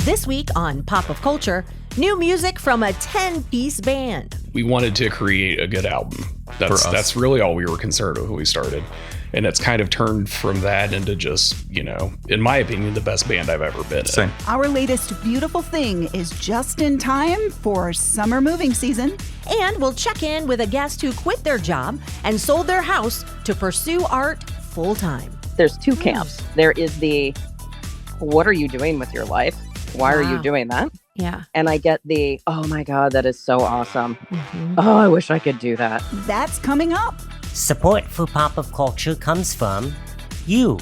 This week on Pop of Culture, new music from a 10-piece band. We wanted to create a good album. That's really all we were concerned with when we started. And it's kind of turned from that into just, in my opinion, the best band I've ever been in. Our latest beautiful thing is just in time for summer moving season. And we'll check in with a guest who quit their job and sold their house to pursue art full-time. There's two camps. There is the, what are you doing with your life? Why are you doing that? Yeah. And I get the, oh my God, that is so awesome. Mm-hmm. Oh, I wish I could do that. That's coming up. Support for Pop of Culture comes from you.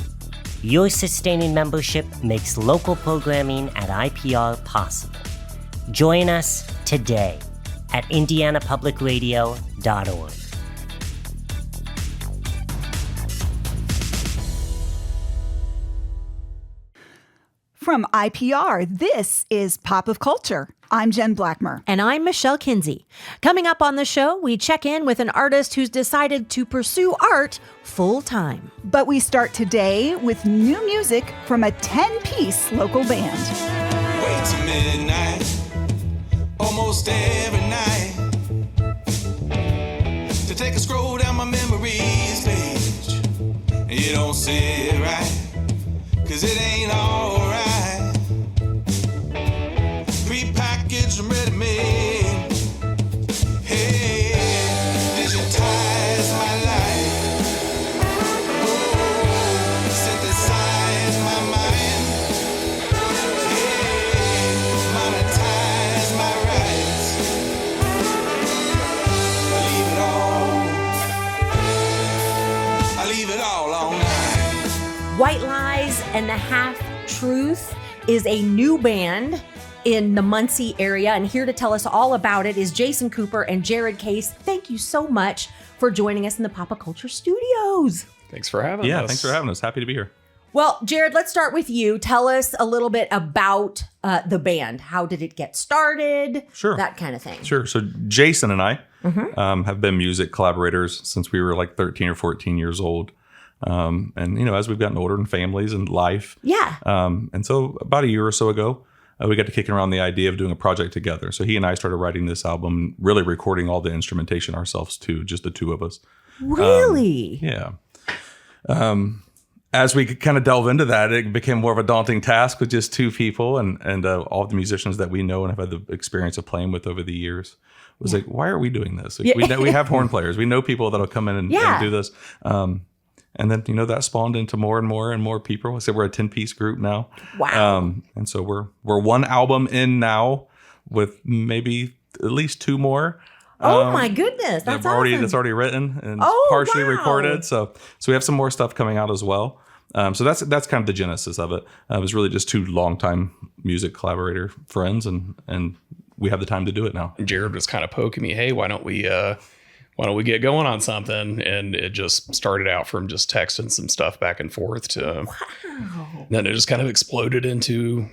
Your sustaining membership makes local programming at IPR possible. Join us today at indianapublicradio.org. From IPR, this is Pop of Culture. I'm Jen Blackmer. And I'm Michelle Kinsey. Coming up on the show, we check in with an artist who's decided to pursue art full-time. But we start today with new music from a 10-piece local band. Way to midnight, almost every night, to take a scroll down my memories page. You don't sit right, 'cause it ain't all right. Prepackaged and ready-made. Hey, digitize my life. Oh, synthesize my mind. Hey, monetize my rights. I leave it all online. White Lies and the Half-Truth is a new band in the Muncie area, and here to tell us all about it is Jason Cooper and Jarrod Case. Thank you so much for joining us in the Pop of Culture studios. Thanks for having us. Yeah, thanks for having us. Happy to be here. Well, Jarrod, let's start with you. Tell us a little bit about the band. How did it get started? Sure. That kind of thing. Sure. So Jason and I have been music collaborators since we were like 13 or 14 years old. And, as we've gotten older in families and life. Yeah. And so about a year or so ago, we got to kicking around the idea of doing a project together. So he and I started writing this album, really recording all the instrumentation ourselves too, just the two of us. Really? Yeah. As we could kind of delve into that, it became more of a daunting task with just two people and all the musicians that we know and have had the experience of playing with over the years. It was like, why are we doing this? Like, we have horn players. We know people that'll come in and do this. And then, that spawned into more and more people. So we're a 10-piece group now. Wow. And so we're one album in now with maybe at least two more. Oh my goodness. That's awesome. That's already written and partially recorded. So we have some more stuff coming out as well. So that's kind of the genesis of it. It was really just two longtime music collaborator friends and we have the time to do it now. Jarrod was kind of poking me, hey, why don't we get going on something? And it just started out from just texting some stuff back and forth to, then it just kind of exploded into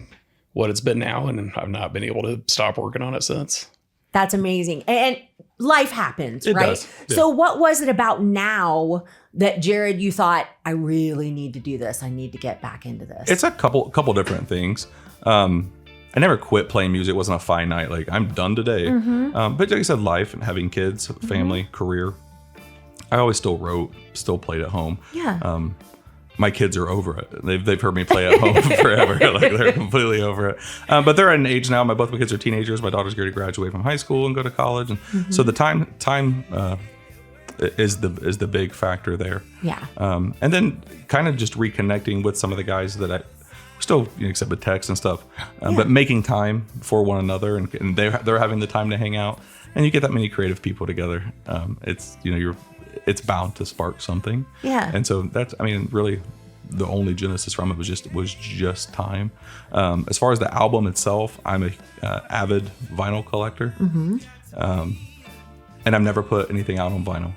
what it's been now. And I've not been able to stop working on it since. That's amazing. And life happens, it right? Does. Yeah. So what was it about now that, Jarrod, you thought, I really need to do this. I need to get back into this? It's a couple different things. I never quit playing music. It wasn't a finite, like, I'm done today. But like I said, life and having kids, family, career. I always still wrote, still played at home. Yeah. My kids are over it. They've heard me play at home forever. Like, they're completely over it. But they're at an age now. Both my kids are teenagers. My daughter's going to graduate from high school and go to college. And so the time is the big factor there. Yeah. And then kind of just reconnecting with some of the guys that I still, except with text and stuff, but making time for one another, and they're having the time to hang out, and you get that many creative people together. It's bound to spark something. Yeah. And so that's, really the only genesis from it was just time. As far as the album itself, I'm a avid vinyl collector, and I've never put anything out on vinyl.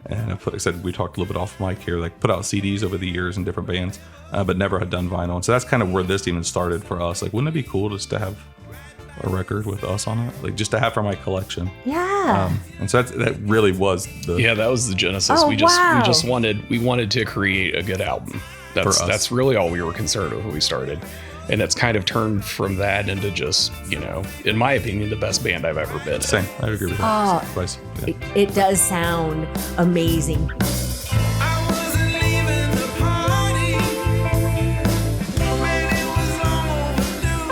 And like I said, we talked a little bit off mic here, like put out CDs over the years in different bands, but never had done vinyl. And so that's kind of where this even started for us. Like, wouldn't it be cool just to have a record with us on it? Like, just to have for my collection. Yeah. And so that really was that was the genesis. Oh, we wanted to create a good album. That's really all we were concerned with when we started. And it's kind of turned from that into just, in my opinion, the best band I've ever been in. Same. I agree with that. Twice. Yeah. It does sound amazing. I wasn't leaving the party when it was long overdue.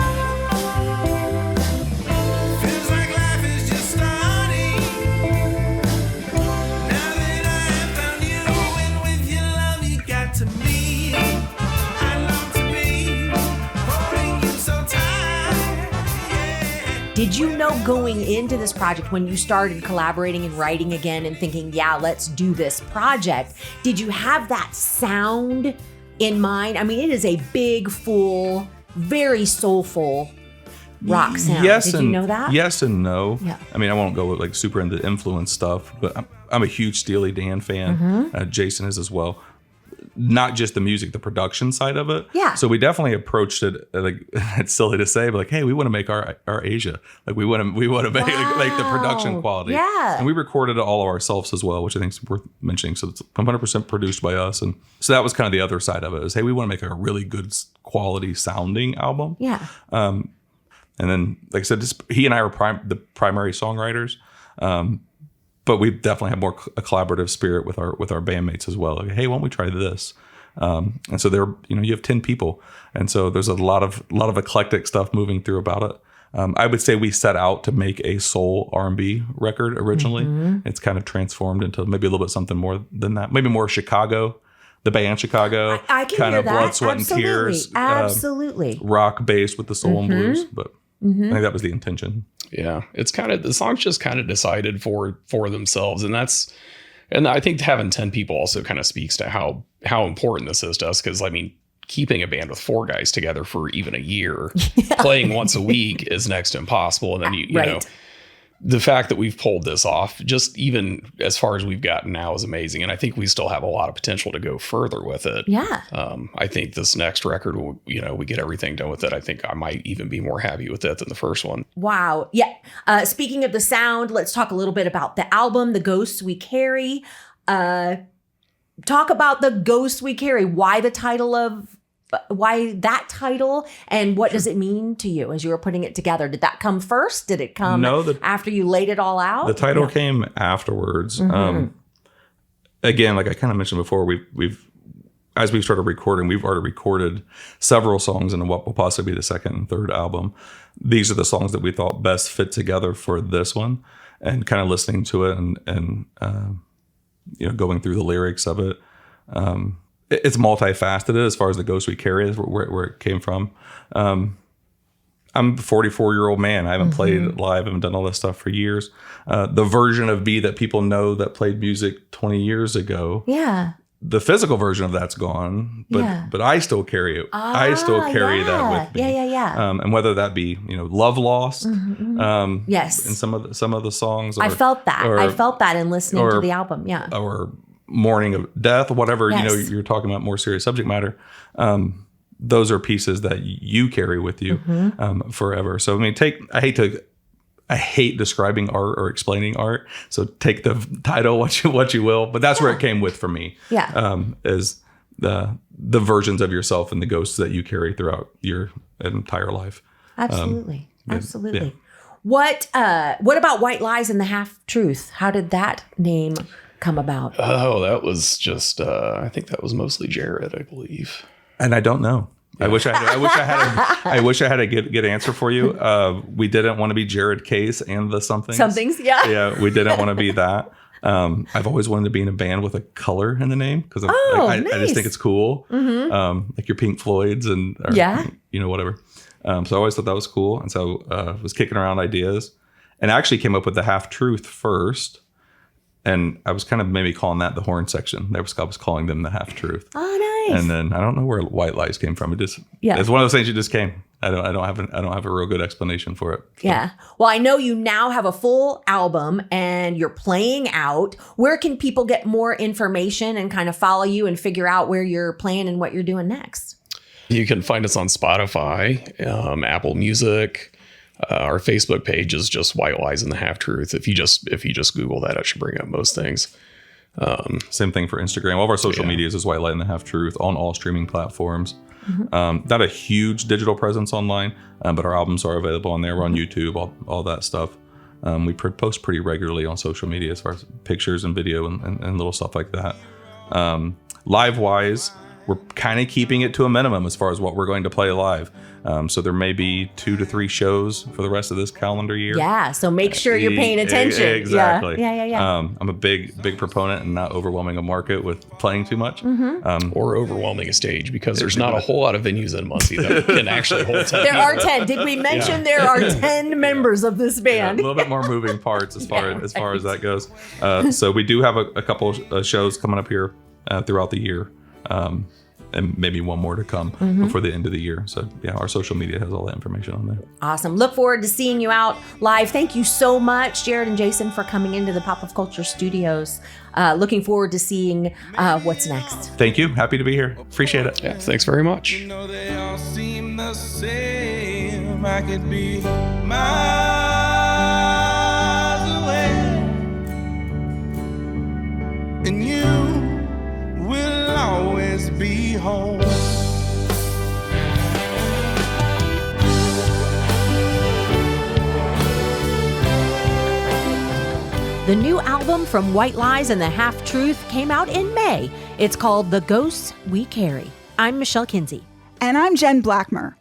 Feels like life is just starting. Now that I have found you, and with your love you got to me. I long to be holding you so tight. Yeah. Did you know going into this project, when you started collaborating and writing again and thinking, yeah, let's do this project, did you have that sound in mind? I mean, it is a big, full, very soulful rock sound. Yes, Did you know that? Yes and no. Yeah. I mean, I won't go like super into influence stuff, but I'm a huge Steely Dan fan. Jason is as well. Not just the music, the production side of it. Yeah. So we definitely approached it like, it's silly to say, but like, hey, we want to make our Asia. Like we want to make like the production quality. Yeah. And we recorded it all ourselves as well, which I think is worth mentioning. So it's 100% produced by us. And so that was kind of the other side of it is, hey, we want to make a really good quality sounding album. Yeah. And then, like I said, he and I are the primary songwriters. But we definitely have more a collaborative spirit with our bandmates as well. Like, hey, why don't we try this? And so you have 10 people, and so there's a lot of eclectic stuff moving through about it. I would say we set out to make a soul R&B record originally. It's kind of transformed into maybe a little bit something more than that. Maybe more Chicago, the band Chicago. I can kind hear of that. blood, sweat, Absolutely. and tears. Absolutely. Rock based with the soul and blues, but I think that was the intention. Yeah, it's kind of, the songs just kind of decided for themselves, and I think having 10 people also kind of speaks to how important this is to us, because I mean, keeping a band with 4 guys together for even a year, playing once a week is next to impossible, and then you know, the fact that we've pulled this off, just even as far as we've gotten now, is amazing, and I think we still have a lot of potential to go further with it. Yeah. I think this next record, we get everything done with it. I think I might even be more happy with it than the first one. Wow. Yeah. Speaking of the sound, let's talk a little bit about the album, The Ghosts We Carry. Talk about The Ghosts We Carry. Why that title, and what does it mean to you as you were putting it together? Did that come first? Did it come after you laid it all out? The title came afterwards. Again, like I kind of mentioned before, we've as we've started recording, we've already recorded several songs in what will possibly be the second and third album. These are the songs that we thought best fit together for this one, and kind of listening to it and going through the lyrics of it. It's multifaceted as far as The Ghost We Carry is where it came from. I'm a 44-year-old man. I haven't played live. I haven't done all this stuff for years. The version of me that people know that played music 20 years ago. Yeah. The physical version of that's gone, but I still carry it. I still carry that with me. Yeah. And whether that be Love Lost, Yes, in some of the songs. I felt that. I felt that in listening to the album. Yeah. Or Mourning of Death, whatever, Yes. you're talking about more serious subject matter. Those are pieces that you carry with you forever. So, I mean, I hate describing art or explaining art. So take the title, what you will, but that's where it came with for me. Yeah. Is the versions of yourself and the ghosts that you carry throughout your entire life. Absolutely. Absolutely. Yeah. What about White Lies and the Half Truth? How did that name come about? Oh, that was just, I think that was mostly Jarrod, I believe. And I don't know. Yeah. I wish I had a good answer for you. We didn't want to be Jarrod Case and the Somethings. Somethings, yeah. Yeah, we didn't want to be that. I've always wanted to be in a band with a color in the name because I just think it's cool. Like your Pink Floyds and whatever. So I always thought that was cool, and so I was kicking around ideas, and I actually came up with the Half Truth first. And I was kind of maybe calling that the horn section. I was calling them the Half Truth. Oh, nice. And then I don't know where White Lies came from. It's one of those things that just came. I don't have a real good explanation for it. So. Yeah. Well, I know you now have a full album and you're playing out. Where can people get more information and kind of follow you and figure out where you're playing and what you're doing next? You can find us on Spotify, Apple Music. Our Facebook page is just White Lies and the Half Truth. If you just Google that, it should bring up most things. Same thing for Instagram. All of our social medias is White Light and the Half Truth on all streaming platforms. Not a huge digital presence online, but our albums are available on there. We're on YouTube, all that stuff. We post pretty regularly on social media as far as pictures and video and little stuff like that. Live-wise, we're kind of keeping it to a minimum as far as what we're going to play live. So there may be 2 to 3 shows for the rest of this calendar year. Yeah, so make sure you're paying attention. Exactly. Yeah. I'm a big proponent in not overwhelming a market with playing too much. Or overwhelming a stage, because there's not a whole lot of venues in Muncie that can actually hold 10. There are 10. Did we mention there are 10 members of this A band? little bit more moving parts as far as that goes. So we do have a couple of shows coming up here throughout the year. And maybe one more to come before the end of the year. So yeah, our social media has all that information on there. Awesome. Look forward to seeing you out live. Thank you so much, Jarrod and Jason, for coming into the Pop of Culture studios. Looking forward to seeing what's next. Thank you. Happy to be here. Appreciate it. Yeah, thanks very much. You know they all seem the same. I could be miles away, and you will always be home. The new album from White Lies and the Half Truth came out in May. It's called The Ghosts We Carry. I'm Michelle Kinsey. And I'm Jen Blackmer.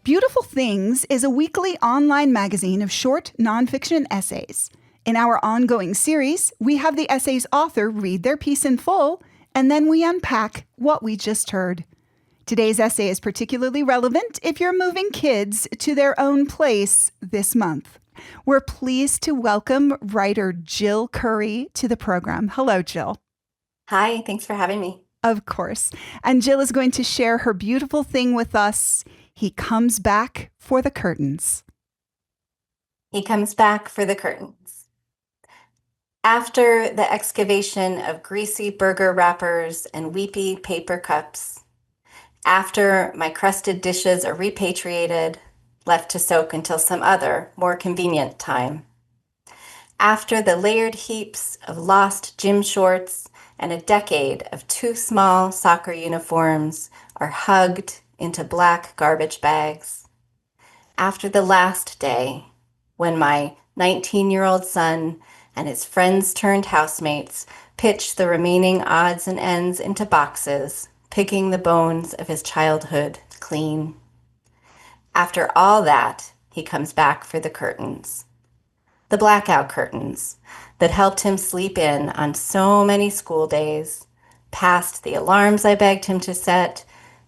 Beautiful Things is a weekly online magazine of short nonfiction essays. In our ongoing series, we have the essay's author read their piece in full, and then we unpack what we just heard. Today's essay is particularly relevant if you're moving kids to their own place this month. We're pleased to welcome writer Jill Currie to the program. Hello, Jill. Hi, thanks for having me. Of course. And Jill is going to share her beautiful thing with us. He comes back for the curtains. He comes back for the curtains. After the excavation of greasy burger wrappers and weepy paper cups, after my crusted dishes are repatriated, left to soak until some other, more convenient time, after the layered heaps of lost gym shorts and a decade of too small soccer uniforms are hugged into black garbage bags, after the last day when my 19-year-old son and his friends turned housemates pitch the remaining odds and ends into boxes, picking the bones of his childhood clean. After all that, he comes back for the curtains. The blackout curtains that helped him sleep in on so many school days, past the alarms I begged him to set,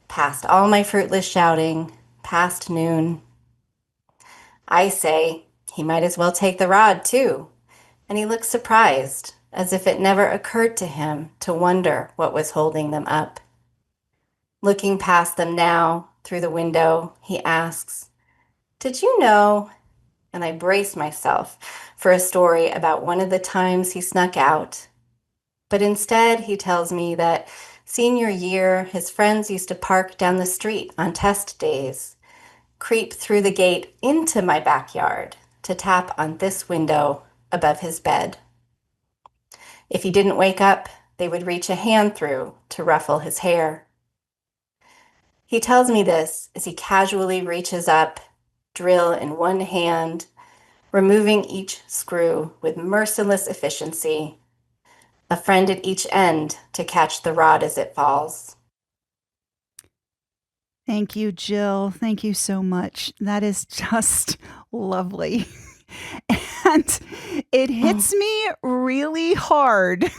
past all my fruitless shouting, past noon. I say he might as well take the rod too, and he looks surprised, as if it never occurred to him to wonder what was holding them up. Looking past them now, through the window, he asks, "Did you know?" And I brace myself for a story about one of the times he snuck out. But instead, he tells me that senior year, his friends used to park down the street on test days, creep through the gate into my backyard to tap on this window above his bed. If he didn't wake up, they would reach a hand through to ruffle his hair. He tells me this as he casually reaches up, drill in one hand, removing each screw with merciless efficiency, a friend at each end to catch the rod as it falls. Thank you, Jill. Thank you so much. That is just lovely. And it hits me really hard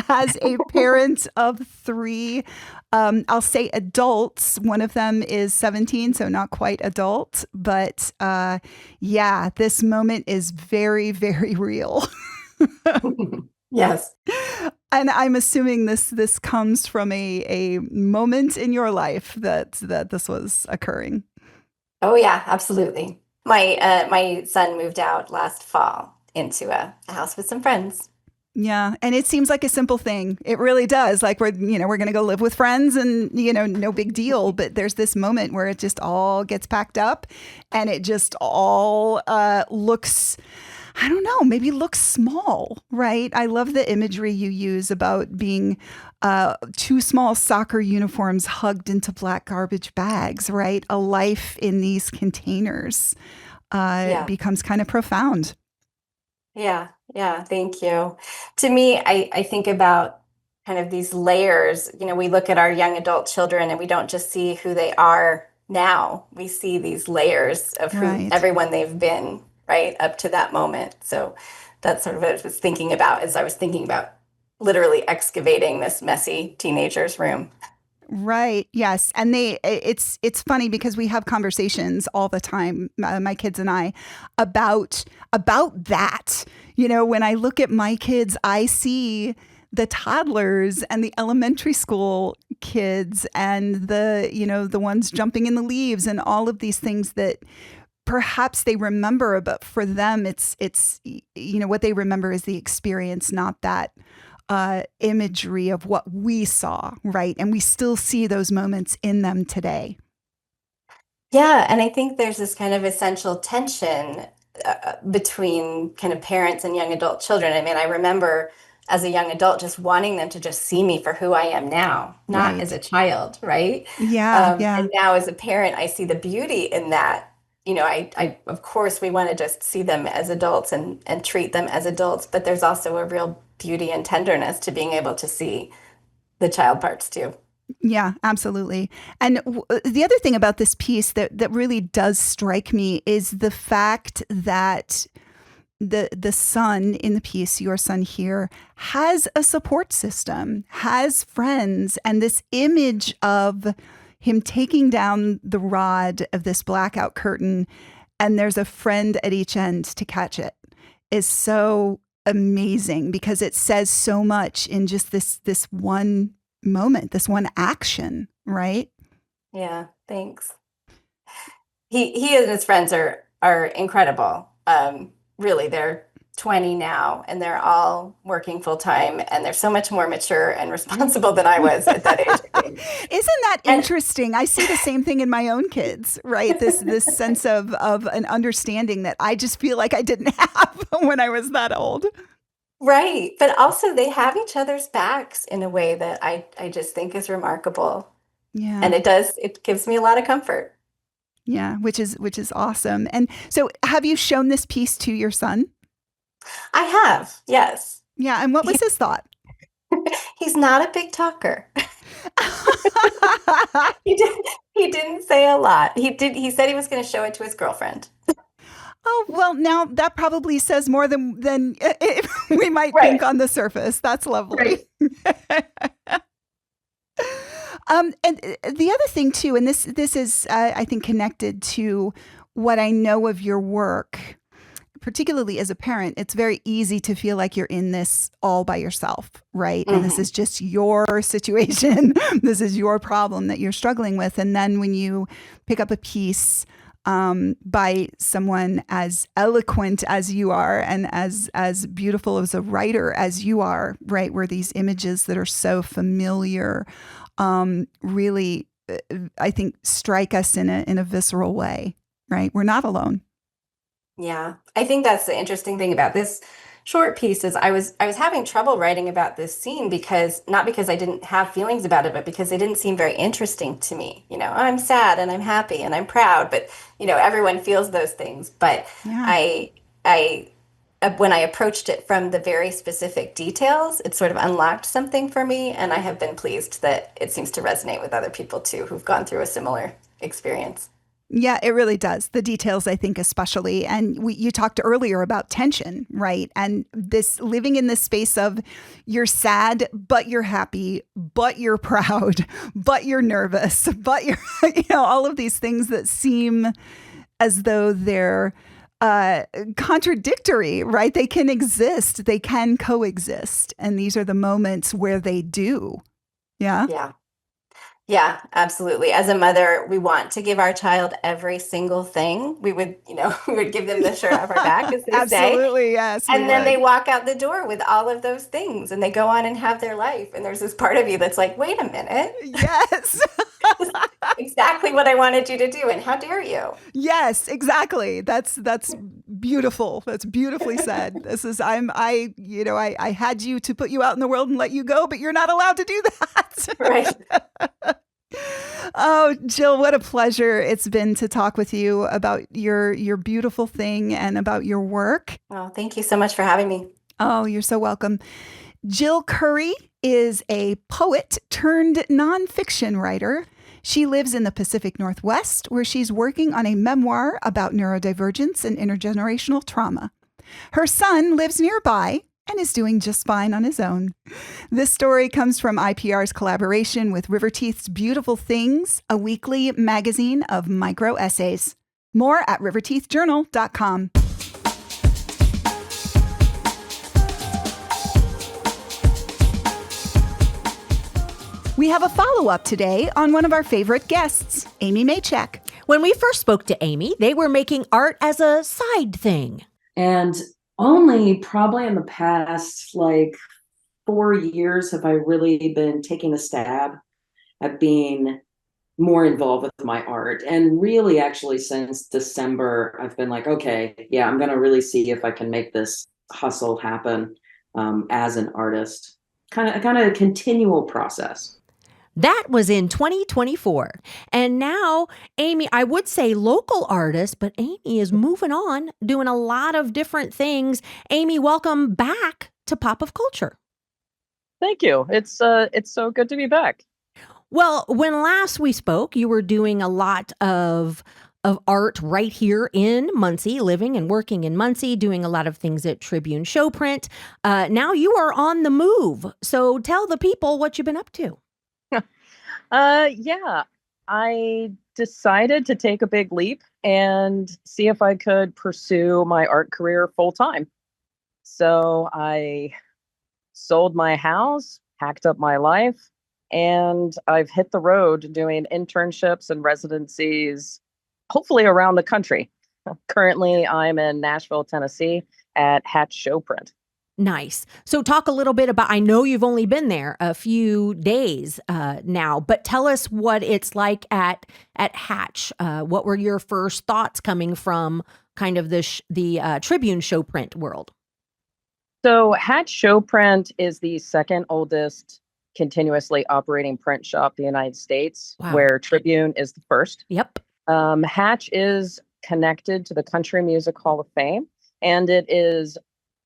as a parent of 3, I'll say adults. One of them is 17, so not quite adult. But yeah, this moment is very, very real. Yes. And I'm assuming this comes from a moment in your life that this was occurring. Oh, yeah, absolutely. My son moved out last fall into a house with some friends. Yeah. And it seems like a simple thing. It really does. Like we're going to go live with friends and, no big deal. But there's this moment where it just all gets packed up and it just all looks, I don't know, maybe look small, right? I love the imagery you use about being two small soccer uniforms hugged into black garbage bags, right? A life in these containers becomes kind of profound. Yeah, yeah, thank you. To me, I think about kind of these layers. We look at our young adult children and we don't just see who they are now. We see these layers of who Right. everyone they've been, right, up to that moment. So that's sort of what I was thinking about as I was thinking about literally excavating this messy teenager's room. Right. Yes. And it's funny because we have conversations all the time, my kids and I, about that. When I look at my kids, I see the toddlers and the elementary school kids and the ones jumping in the leaves and all of these things that perhaps they remember, but for them, it's what they remember is the experience, not that imagery of what we saw, right? And we still see those moments in them today. Yeah, and I think there's this kind of essential tension between kind of parents and young adult children. I mean, I remember as a young adult just wanting them to just see me for who I am now, not Right. as a child, right? Yeah. And now as a parent, I see the beauty in that. I of course we want to just see them as adults and treat them as adults, but there's also a real beauty and tenderness to being able to see the child parts too. Yeah, absolutely. And the other thing about this piece that really does strike me is the fact that the son in the piece, your son here, has a support system, has friends, and this image of him taking down the rod of this blackout curtain and there's a friend at each end to catch it is so amazing because it says so much in just this one moment, this one action, right? Yeah, thanks. He and his friends are incredible. Really, they're 20 now, and they're all working full time, and they're so much more mature and responsible than I was at that age. I think. Isn't that interesting? I see the same thing in my own kids, right? This sense of an understanding that I just feel like I didn't have when I was that old. Right, but also they have each other's backs in a way that I just think is remarkable, Yeah. and it gives me a lot of comfort. Yeah, which is awesome. And so have you shown this piece to your son? I have, yes. Yeah, and what was his thought? He's not a big talker. He didn't say a lot. He said he was going to show it to his girlfriend. Oh, well, now that probably says more than we might Right. think on the surface. That's lovely. And the other thing too, and this is I think connected to what I know of your work, particularly as a parent. It's very easy to feel like you're in this all by yourself, right? And this is just your situation. This is your problem that you're struggling with. And then when you pick up a piece by someone as eloquent as you are and as beautiful as a writer as you are, right, where these images that are so familiar really, I think, strike us in a visceral way, right? We're not alone. Yeah, I think that's the interesting thing about this short piece is I was having trouble writing about this scene because not because I didn't have feelings about it, but because it didn't seem very interesting to me. I'm sad and I'm happy and I'm proud, but everyone feels those things. But Yeah. I when I approached it from the very specific details, it sort of unlocked something for me, and I have been pleased that it seems to resonate with other people too who've gone through a similar experience. Yeah, it really does. The details, I think, especially. And you talked earlier about tension, right? And this living in this space of you're sad, but you're happy, but you're proud, but you're nervous, but you're, all of these things that seem as though they're contradictory, right? They can exist, they can coexist. And these are the moments where they do. Yeah. Yeah. Yeah, absolutely. As a mother, we want to give our child every single thing. We would, we would give them the shirt off our back, as they say. Absolutely, yes. And then they walk out the door with all of those things and they go on and have their life. And there's this part of you that's like, wait a minute. Yes. Exactly what I wanted you to do. And how dare you? Yes, exactly. That's beautiful. That's beautifully said. I had you to put you out in the world and let you go, but you're not allowed to do that. Right. Oh, Jill, what a pleasure it's been to talk with you about your beautiful thing and about your work. Well, thank you so much for having me. Oh, you're so welcome. Jill Currie is a poet turned nonfiction writer. She lives in the Pacific Northwest, where she's working on a memoir about neurodivergence and intergenerational trauma. Her son lives nearby and is doing just fine on his own. This story comes from IPR's collaboration with Riverteeth's Beautiful Things, a weekly magazine of micro essays. More at riverteethjournal.com. We have a follow-up today on one of our favorite guests, Aimee Maychack. When we first spoke to Aimee, they were making art as a side thing. And only probably in the past 4 years have I really been taking a stab at being more involved with my art. And really, actually, since December, I've been like, okay, yeah, I'm going to really see if I can make this hustle happen as an artist. Kind of a continual process. That was in 2024. And now, Aimee, I would say local artist, but Aimee is moving on, doing a lot of different things. Aimee, welcome back to Pop of Culture. Thank you. It's so good to be back. Well, when last we spoke, you were doing a lot of art right here in Muncie, living and working in Muncie, doing a lot of things at Tribune Showprint. Now you are on the move. So tell the people what you've been up to. Yeah, I decided to take a big leap and see if I could pursue my art career full time. So I sold my house, packed up my life, and I've hit the road doing internships and residencies, hopefully around the country. Currently, I'm in Nashville, Tennessee at Hatch Showprint. Nice. So talk a little bit about, I know you've only been there a few days now, but tell us what it's like at Hatch. What were your first thoughts coming from kind of the Tribune Showprint world? So Hatch Showprint is the second oldest continuously operating print shop in the United States, Wow. where Tribune is the first. Yep. Hatch is connected to the Country Music Hall of Fame, and it is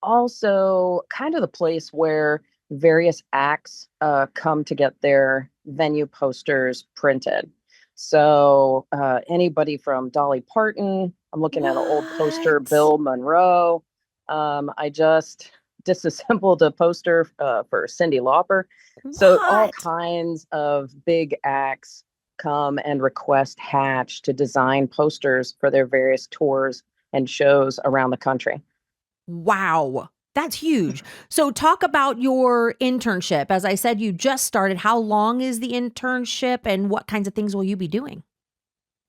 also kind of the place where various acts come to get their venue posters printed. So anybody from Dolly Parton, I'm looking at an old poster, What? Bill Monroe. I just disassembled a poster for Cyndi Lauper. So all What? kinds of big acts come and request Hatch to design posters for their various tours and shows around the country. Wow. That's huge. So talk about your internship. As I said, you just started. How long is the internship and what kinds of things will you be doing?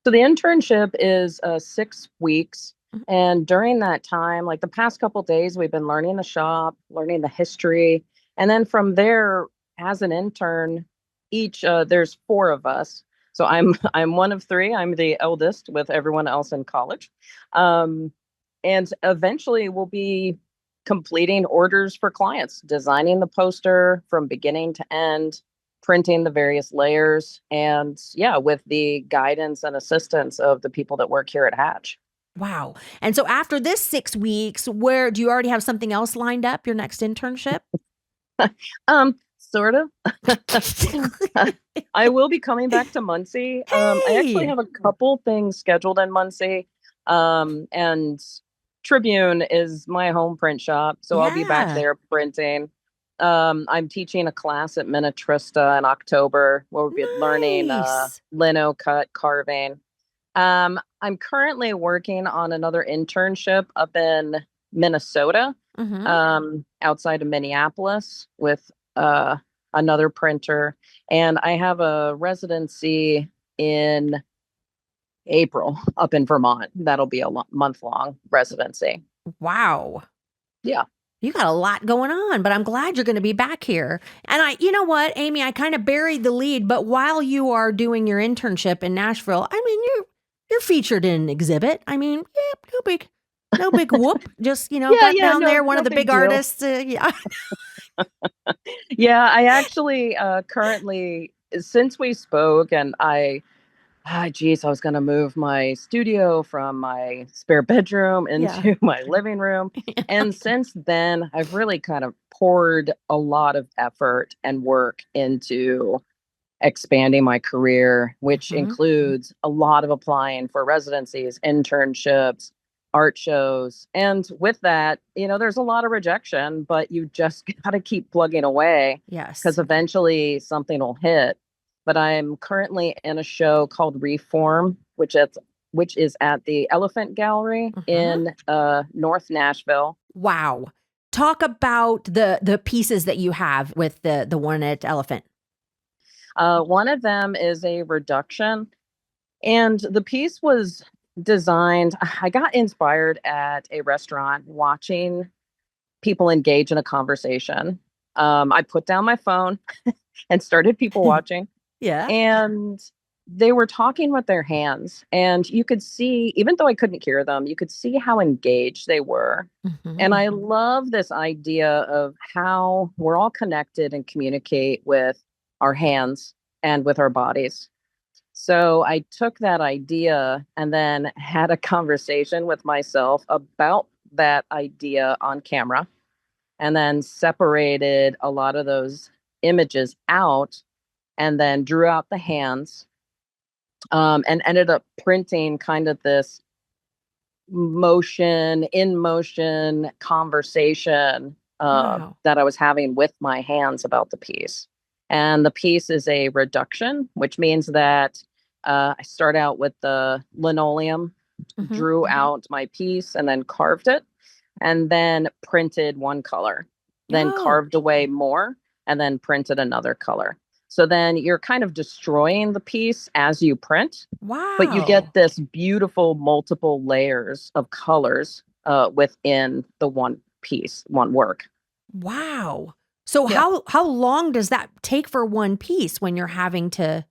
So the internship is 6 weeks. Mhm. And during that time, like the past couple days, we've been learning the shop, learning the history. And then from there, as an intern, there's 4 of us. So I'm one of 3. I'm the eldest with everyone else in college. And eventually we'll be completing orders for clients, designing the poster from beginning to end, printing the various layers, and with the guidance and assistance of the people that work here at Hatch. Wow. And so after this 6 weeks, where do you already have something else lined up, your next internship? Sort of. I will be coming back to Muncie. I actually Hey! have a couple things scheduled in Muncie. And Tribune is my home print shop, so I'll be back Yeah. there printing. I'm teaching a class at Minnetrista in October where we'll be learning Nice. lino cut carving. I'm currently working on another internship up in Minnesota, Mhm. outside of Minneapolis with another printer. And I have a residency in April up in Vermont. That'll be a month-long residency. Wow. Yeah. You got a lot going on, but I'm glad you're going to be back here. And you know what, Aimee, I kind of buried the lead, but while you are doing your internship in Nashville, I mean, you're featured in an exhibit. I mean, yeah, no big No big whoop. Just, Yeah, got yeah, down no, there, one no of the big big deal. artists. Yeah. Yeah, I actually currently, since we spoke, and geez, I was going to move my studio from my spare bedroom Yeah. into my living room. And since then, I've really kind of poured a lot of effort and work into expanding my career, which Mhm. includes a lot of applying for residencies, internships, art shows. And with that, there's a lot of rejection, but you just got to keep plugging away Yes. because eventually something will hit. But I'm currently in a show called Reform, which is at the Elephant Gallery Mhm. in North Nashville. Wow. Talk about the pieces that you have with the one at Elephant. One of them is a reduction. And the piece was designed, I got inspired at a restaurant watching people engage in a conversation. I put down my phone and started people watching, Yeah. and they were talking with their hands. And you could see, even though I couldn't hear them, you could see how engaged they were. And Mhm. I love this idea of how we're all connected and communicate with our hands and with our bodies. So I took that idea and then had a conversation with myself about that idea on camera, and then separated a lot of those images out, and then drew out the hands, and ended up printing kind of this in motion conversation Wow. that I was having with my hands about the piece. And the piece is a reduction, which means that I start out with the linoleum, Mhm. drew out my piece, and then carved it, and then printed one color, then Oh, carved away more, and then printed another color. So then you're kind of destroying the piece as you print, but you get wow. this beautiful multiple layers of colors within the one piece, one work. Wow. So Yeah. how long does that take for one piece when you're having to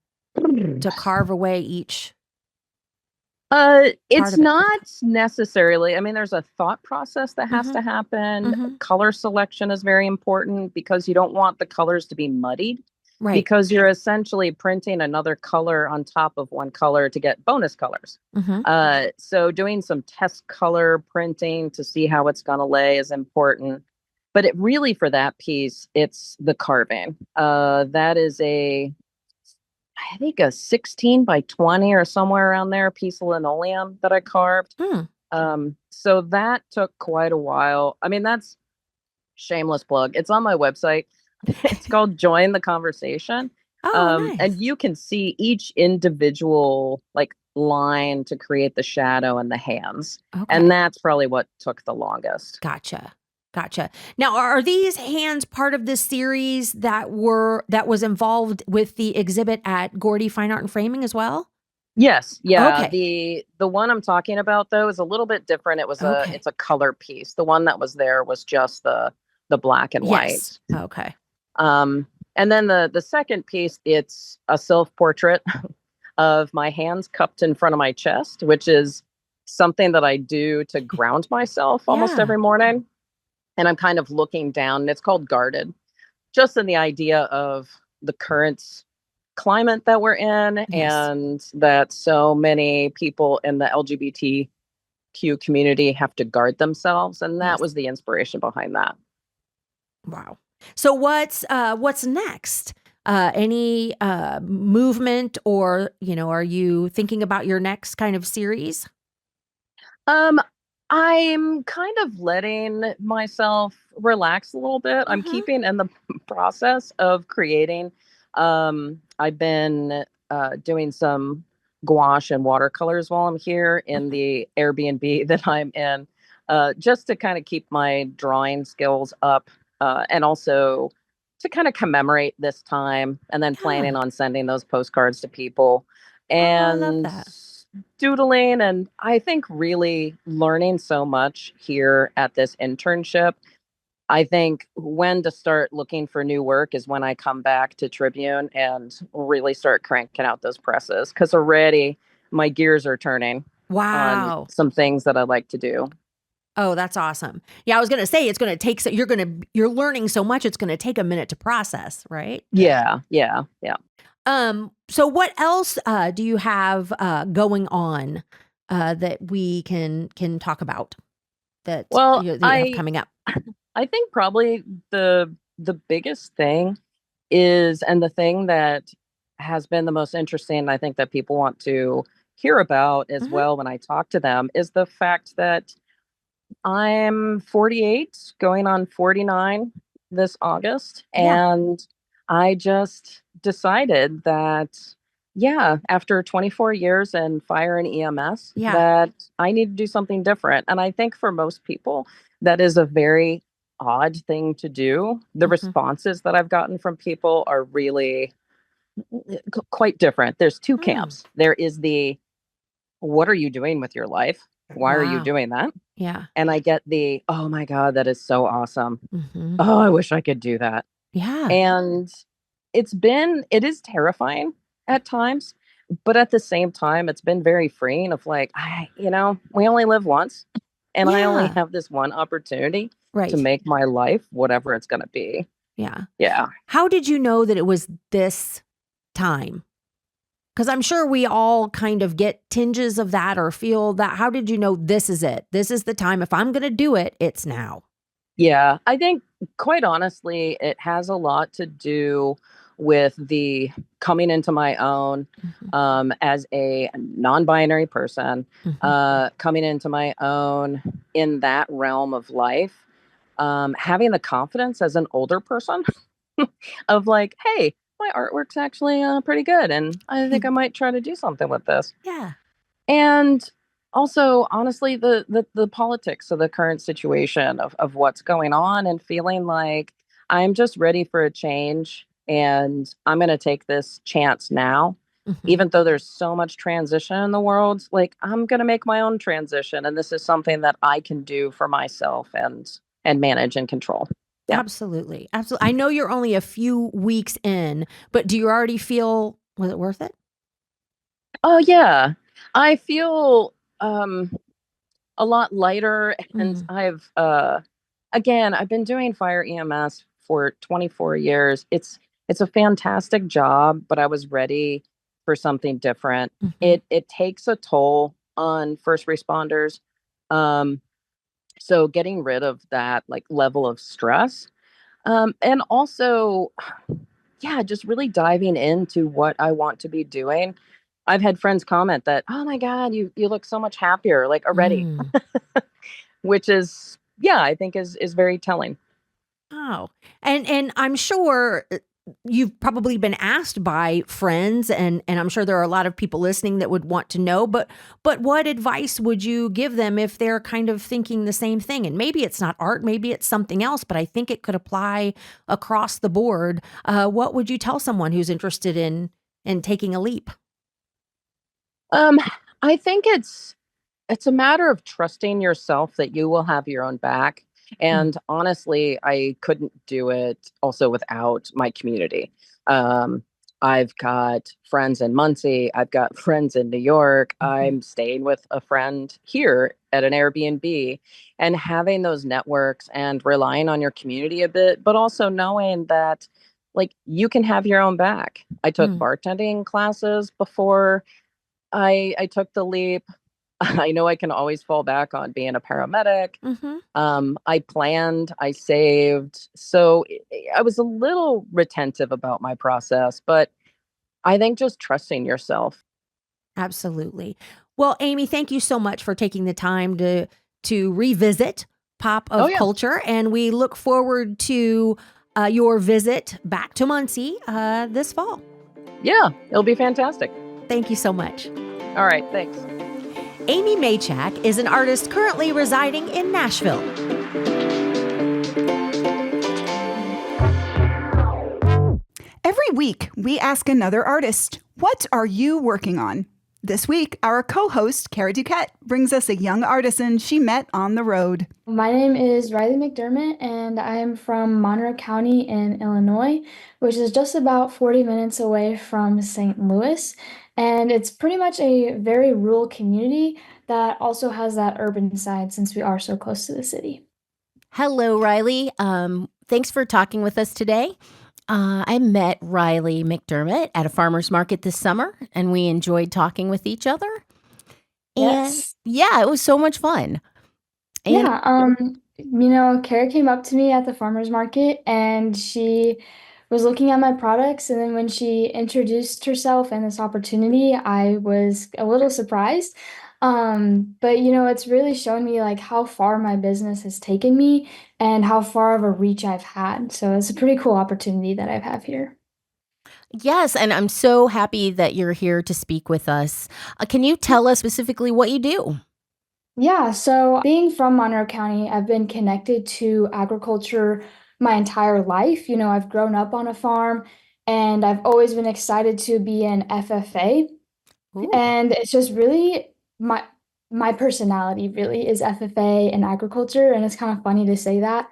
carve away each part It's of it? not necessarily. I mean, there's a thought process that has Mhm. to happen. Mhm. Color selection is very important because you don't want the colors to be muddied, Right. because you're essentially printing another color on top of one color to get bonus colors. Mhm. So doing some test color printing to see how it's going to lay is important. But it really, for that piece, it's the carving. That is I think a 16 by 20 or somewhere around there, piece of linoleum that I carved. Hmm. So that took quite a while. I mean, that's shameless plug. It's on my website. It's called Join the Conversation. Oh, And nice. you can see each individual like line to create the shadow and the hands. And Okay. that's probably what took the longest. Gotcha. Gotcha. Now, are these hands part of this series that was involved with the exhibit at Gordy Fine Art and Framing as well? Yes, yeah. Okay. The one I'm talking about though is a little bit different. Okay. It's a color piece. The one that was there was just the black and Yes. white. Okay. Um and then the second piece, it's a self-portrait of my hands cupped in front of my chest, which is something that I do to ground myself almost Yeah. every morning. And I'm kind of looking down, and it's called Guarded, just in the idea of the current climate that we're in, Yes. and that so many people in the LGBTQ community have to guard themselves. And that Yes. was the inspiration behind that. Wow. So what's next? Any movement, or are you thinking about your next kind of series? Um, I'm kind of letting myself relax a little bit. I'm Mhm. keeping in the process of creating. I've been doing some gouache and watercolors while I'm here in Mhm. the Airbnb that I'm in, just to kind of keep my drawing skills up, and also to kind of commemorate this time, and then Yeah. planning on sending those postcards to people. Oh, I love And that. doodling, and I think really learning so much here at this internship. I think when to start looking for new work is when I come back to Tribune and really start cranking out those presses, because already my gears are turning on Wow. some things that I like to do. Oh, that's awesome. Yeah, I was going to say it's going to take, so you're learning so much, it's going to take a minute to process, right? Yeah. So what else do you have going on that we can talk about that Well, that you have coming up? I think probably the biggest thing is, and the thing that has been the most interesting, I think that people want to hear about as Mhm. well when I talk to them, is the fact that I'm 48, going on 49 this August. Yeah. And I just decided that, yeah, after 24 years in fire and EMS, Yeah. that I need to do something different. And I think for most people, that is a very odd thing to do. The Mhm. responses that I've gotten from people are really quite different. There's two Mm. camps. There is the, what are you doing with your life? Why are you Wow. doing that? Yeah. And I get the, "Oh my god, that is so awesome. Mhm. Oh, I wish I could do that." Yeah. And it is terrifying at times, but at the same time, it's been very freeing of like, we only live once, and I only Yeah. have this one opportunity to Right. make my life whatever it's gonna be. Yeah. Yeah. How did you know that it was this time? Because I'm sure we all kind of get tinges of that or feel that. How did you know this is it? This is the time. If I'm going to do it, it's now. Yeah, I think quite honestly, it has a lot to do with the coming into my own Mhm. as a non-binary person, Mhm. coming into my own in that realm of life, having the confidence as an older person of like, hey, my artwork's actually pretty good, and I think I might try to do something with this. Yeah. And also, honestly, the politics of the current situation of what's going on, and feeling like I'm just ready for a change, and I'm going to take this chance now. Mhm. Even though there's so much transition in the world, like I'm going to make my own transition, and this is something that I can do for myself and manage and control. Yeah. Absolutely. Absolutely. I know you're only a few weeks in, but do you already feel, was it worth it? Oh yeah. I feel a lot lighter, and Mm. I've been doing fire EMS for 24 years. It's a fantastic job, but I was ready for something different. Mhm. It takes a toll on first responders. Um so getting rid of that like level of stress, and also, yeah, just really diving into what I want to be doing. I've had friends comment that, "Oh my god, you look so much happier like already." Mm. Which is, yeah, I think is very telling. Oh, and I'm sure you've probably been asked by friends, and I'm sure there are a lot of people listening that would want to know. But what advice would you give them if they're kind of thinking the same thing? And maybe it's not art, maybe it's something else, but I think it could apply across the board. What would you tell someone who's interested in taking a leap? Um, I think it's a matter of trusting yourself that you will have your own back. Mm. And honestly, I couldn't do it also without my community. Um, I've got friends in Muncie. I've got friends in New York. Mhm. I'm staying with a friend here at an Airbnb, and having those networks and relying on your community a bit, but also knowing that like you can have your own back. I took Mm. bartending classes before I took the leap. I know I can always fall back on being a paramedic. Mhm. I planned, I saved. So I was a little retentive about my process, but I think just trusting yourself. Absolutely. Well, Aimee, thank you so much for taking the time to revisit Pop Oh, of yeah. Culture, and we look forward to your visit back to Muncie this fall. Yeah, it'll be fantastic. Thank you so much. All right. Thanks. Aimee Maychack is an artist currently residing in Nashville. Every week, we ask another artist, what are you working on? This week, our co-host, Kara DuQuette, brings us a young artisan she met on the road. My name is Riley McDermott, and I'm from Monroe County in Illinois, which is just about 40 minutes away from St. Louis. And it's pretty much a very rural community that also has that urban side since we are so close to the city. Hello, Riley. Thanks for talking with us today. I met Riley McDermott at a farmer's market this summer, and we enjoyed talking with each other. And Yes. yeah, it was so much fun. And Yeah, Kara came up to me at the farmer's market and she was looking at my products. And then when she introduced herself and this opportunity, I was a little surprised. But it's really shown me like how far my business has taken me and how far of a reach I've had. So it's a pretty cool opportunity that I have here. yes, and I'm so happy that you're here to speak with us. Can you tell us specifically what you do? Yeah, so being from Monroe County, I've been connected to agriculture my entire life. I've grown up on a farm and I've always been excited to be an FFA. Ooh. And it's just really my personality really is FFA and agriculture, and it's kind of funny to say that.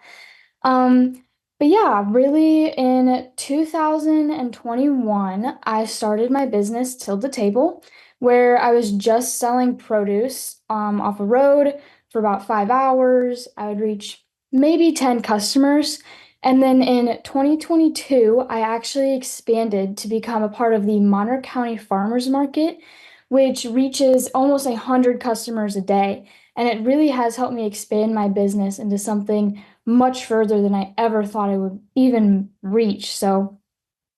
Um, but yeah, really in 2021, I started my business Till the Table, where I was just selling produce off a road for about 5 hours. I would reach maybe 10 customers. And then in 2022, I actually expanded to become a part of the Monroe County Farmers Market, which reaches almost 100 customers a day. And it really has helped me expand my business into something much further than I ever thought I would even reach. So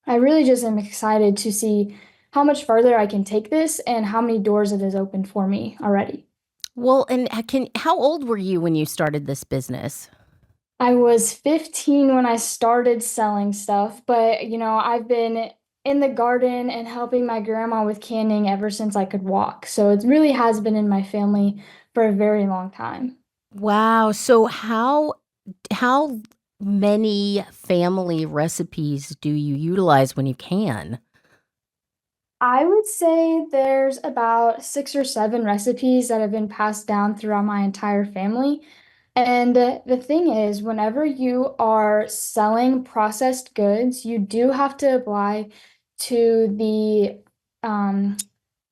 I really just am excited to see how much further I can take this and how many doors it has opened for me already. Well, and how old were you when you started this business? I was 15 when I started selling stuff, but I've been in the garden and helping my grandma with canning ever since I could walk. So it really has been in my family for a very long time. Wow. So how many family recipes do you utilize when you can? I would say there's about 6 or 7 recipes that have been passed down throughout my entire family. And the thing is, whenever you are selling processed goods, you do have to apply to the um,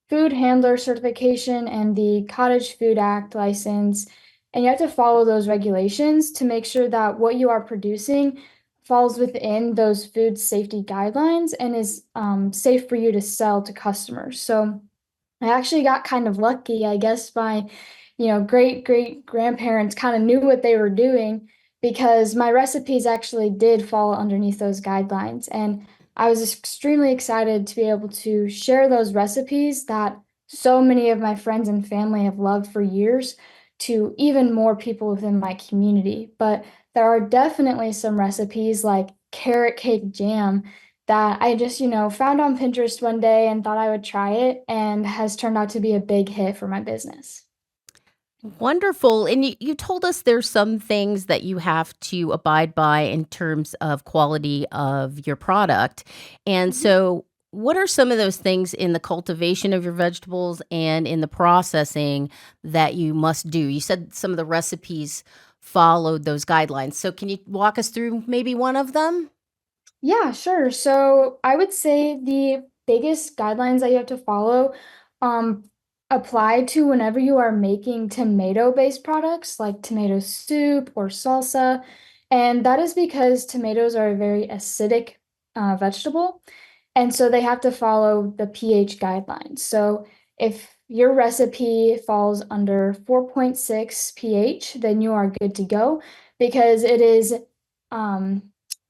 food handler certification and the Cottage Food Act license. And you have to follow those regulations to make sure that what you are producing falls within those food safety guidelines and is safe for you to sell to customers. So I actually got kind of lucky, I guess my great great grandparents kind of knew what they were doing because my recipes actually did fall underneath those guidelines. And I was extremely excited to be able to share those recipes that so many of my friends and family have loved for years to even more people within my community. But there are definitely some recipes like carrot cake jam that I just found on Pinterest one day and thought I would try it and has turned out to be a big hit for my business. Wonderful. And you told us there's some things that you have to abide by in terms of quality of your product. And so, what are some of those things in the cultivation of your vegetables and in the processing that you must do? You said some of the recipes followed those guidelines. So, can you walk us through maybe one of them? Yeah, sure. So I would say the biggest guidelines that you have to follow um, apply to whenever you are making tomato-based products like tomato soup or salsa. And that is because tomatoes are a very acidic vegetable. And so they have to follow the pH guidelines. So if your recipe falls under 4.6 pH, then you are good to go because it is um,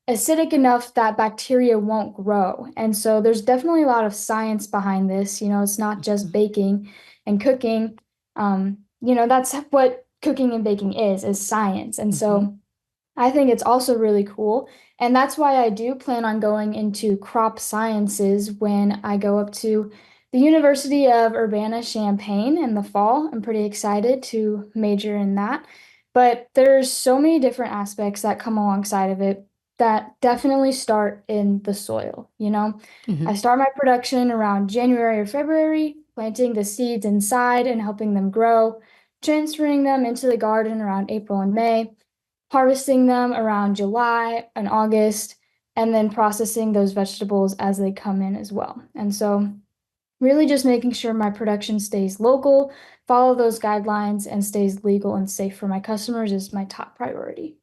acidic enough that bacteria won't grow. And so there's definitely a lot of science behind this. It's not just baking and cooking. That's what cooking and baking is science. And so I think it's also really cool. And that's why I do plan on going into crop sciences when I go up to the University of Urbana-Champaign in the fall. I'm pretty excited to major in that. But there's so many different aspects that come alongside of it that definitely start in the soil. Mhm. I start my production around January or February, planting the seeds inside and helping them grow, transferring them into the garden around April and May, harvesting them around July and August, and then processing those vegetables as they come in as well. And so really just making sure my production stays local, follow those guidelines, and stays legal and safe for my customers is my top priority.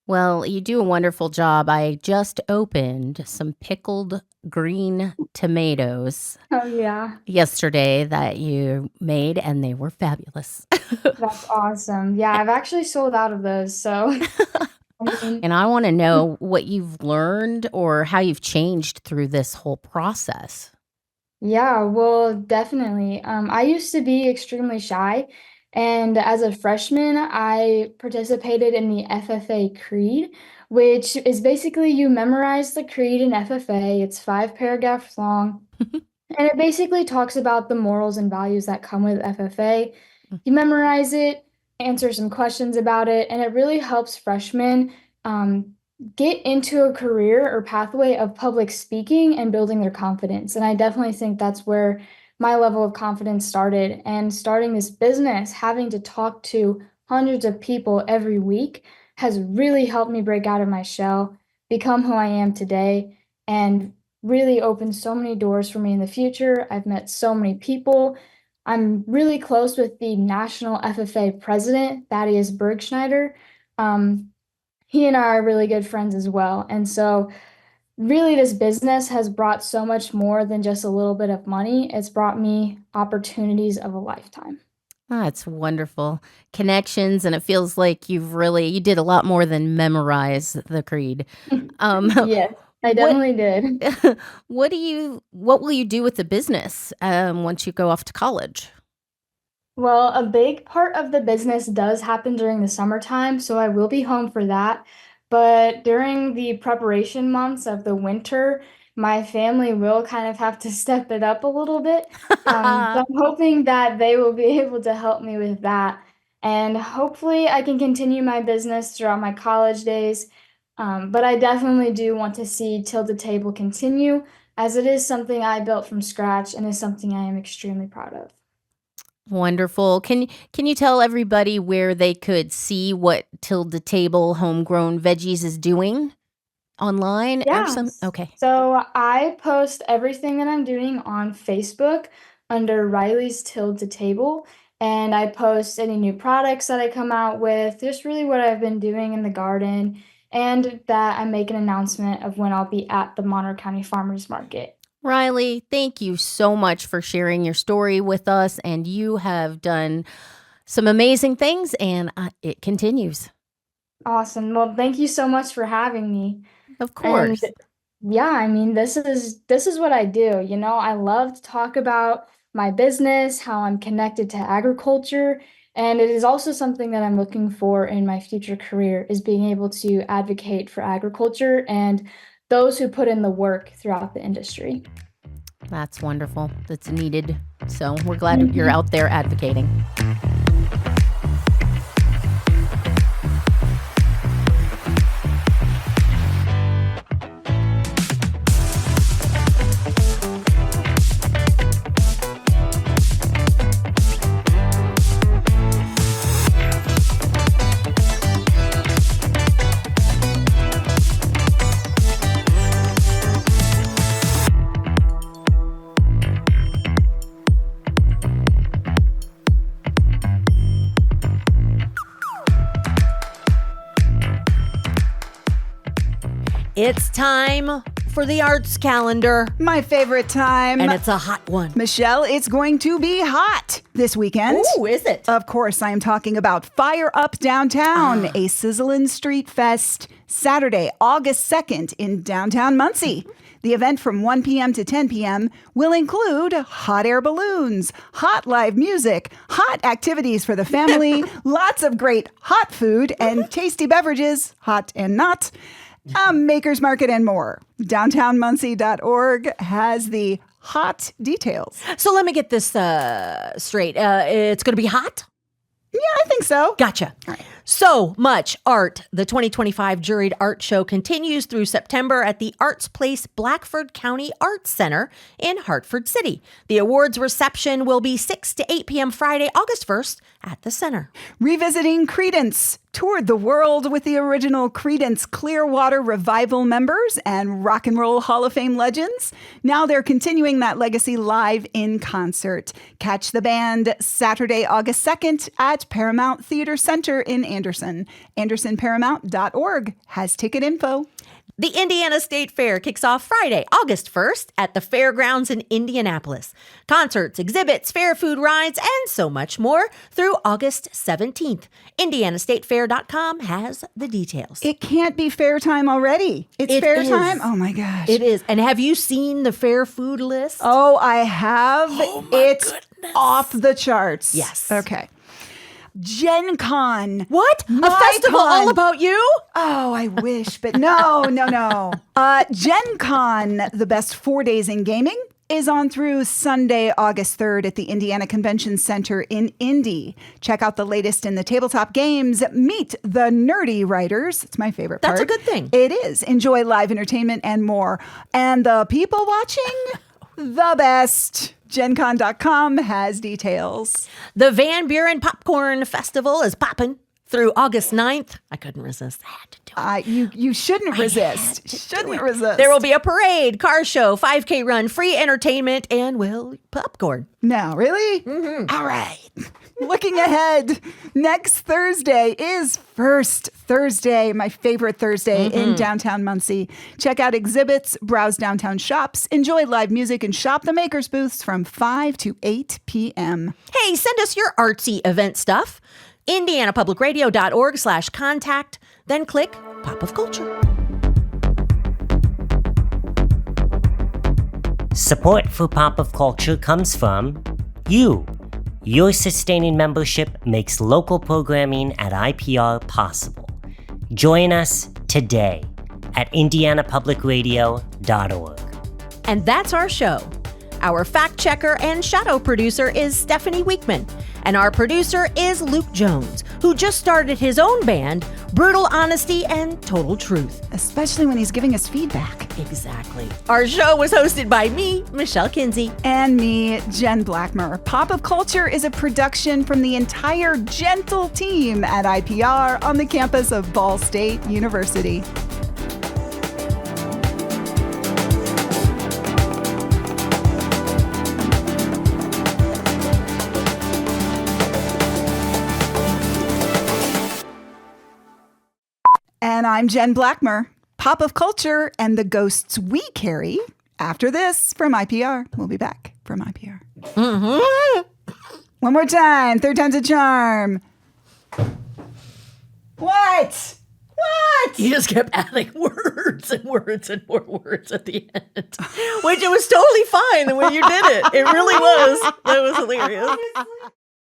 Well, you do a wonderful job. I just opened some pickled green tomatoes Oh, yeah. yesterday that you made, and they were fabulous. That's awesome. Yeah, I've actually sold out of those. So, I mean, And I want to know what you've learned or how you've changed through this whole process. yeah, well, definitely. I used to be extremely shy, and as a freshman, I participated in the FFA Creed, which is basically you memorize the creed in FFA. It's 5 paragraphs long, and it basically talks about the morals and values that come with FFA. You memorize it, answer some questions about it, and it really helps freshmen get into a career or pathway of public speaking and building their confidence. And I definitely think that's where my level of confidence started. And starting this business, having to talk to hundreds of people every week has really helped me break out of my shell, become who I am today, and really opened so many doors for me in the future. I've met so many people. I'm really close with the national FFA president, Thaddeus Bergschneider. Um, he and I are really good friends as well. And so, really, this business has brought so much more than just a little bit of money. It's brought me opportunities of a lifetime. Ah, it's wonderful. Connections, and it feels like you did a lot more than memorize the creed. Um, Yes, I what definitely did. what will you do with the business once you go off to college? Well, a big part of the business does happen during the summertime, so I will be home for that. But during the preparation months of the winter, my family will kind of have to step it up a little bit. So I'm hoping that they will be able to help me with that. And hopefully, I can continue my business throughout my college days. But I definitely do want to see Tilted Table continue, as it is something I built from scratch and is something I am extremely proud of. Wonderful. Can you tell everybody where they could see what Tilde Table Homegrown Veggies is doing online or some? Yes. Okay. So I post everything that I'm doing on Facebook under Riley's Tilled to Table. And I post any new products that I come out with, just really what I've been doing in the garden, and that I make an announcement of when I'll be at the Monroe County Farmers Market. Riley, thank you so much for sharing your story with us. And you have done some amazing things, and it continues. Awesome. Well, thank you so much for having me. Of And course. yeah, I mean, this is what I do. You know, I love to talk about my business, how I'm connected to agriculture, and it is also something that I'm looking for in my future career is being able to advocate for agriculture and those who put in the work throughout the industry. That's wonderful. That's needed. So we're glad you're out there advocating. It's time for the arts calendar, My favorite time. and it's a hot one. Michelle, it's going to be hot this weekend. Ooh, is it? Of course, I am talking about Fire Up Downtown, a sizzling street fest, Saturday, August 2nd in downtown Muncie. The event from 1 p.m. to 10 p.m. will include hot air balloons, hot live music, hot activities for the family, lots of great hot food and tasty beverages, hot and not, a maker's market, and more. DowntownMuncie.org has the hot details. So let me get this straight. It's going to be hot? Yeah, I think so. Gotcha. So much art. The 2025 Juried Art Show continues through September at the Arts Place Blackford County Arts Center in Hartford City. The awards reception will be 6 to 8 p.m. Friday, August 1st at the center. Revisiting Credence toured the world with the original Creedence Clearwater Revival members and Rock and Roll Hall of Fame legends. Now they're continuing that legacy live in concert. Catch the band Saturday, August 2nd at Paramount Theater Center in Anderson. AndersonParamount.org has ticket info. The Indiana State Fair kicks off Friday, August 1st at the Fairgrounds in Indianapolis. Concerts, exhibits, fair food rides, and so much more through August 17th. IndianaStateFair.com has the details. It can't be fair time already. It's It fair is. time? Oh my gosh. It is. And have you seen the fair food list? Oh, I have. It's off the charts. Yes. Okay. Gen Con. What? A My festival con. all about you? Oh, I wish, but no. Gen Con, the best 4 days in gaming, is on through Sunday, August 3rd at the Indiana Convention Center in Indy. Check out the latest in the tabletop games. Meet the nerdy writers. It's my favorite part. That's a good thing. It is. Enjoy live entertainment and more. And the people watching, the best. GenCon.com has details. The Van Buren Popcorn Festival is popping through August 9th. I couldn't resist. I had to do it. You shouldn't resist. Shouldn't resist. There will be a parade, car show, 5K run, free entertainment, and, well, popcorn. No, really? Mm-hmm. All right. Looking ahead, next Thursday is First Thursday, my favorite Thursday in downtown Muncie. Check out exhibits, browse downtown shops, enjoy live music, and shop the makers booths from 5 to 8 p.m. Hey, send us your artsy event stuff. IndianaPublicRadio.org/contact. Then click Pop of Culture. Support for Pop of Culture comes from you. Your sustaining membership makes local programming at IPR possible. Join us today at indianapublicradio.org. And that's our show. Our fact checker and shadow producer is Stephanie Weekman. And our producer is Luke Jones, who just started his own band, Brutal Honesty and Total Truth. Especially when he's giving us feedback. Exactly. Our show was hosted by me, Michelle Kinsey. And me, Jen Blackmer. Pop of Culture is a production from the entire Gentle team at IPR on the campus of Ball State University. And I'm Jen Blackmer. Pop of Culture and the ghosts we carry. After this, from IPR. We'll be back from IPR. One more time. Third time's a charm. What? You just kept adding words and words and more words at the end, which it was totally fine the way you did it. It really was. That was hilarious.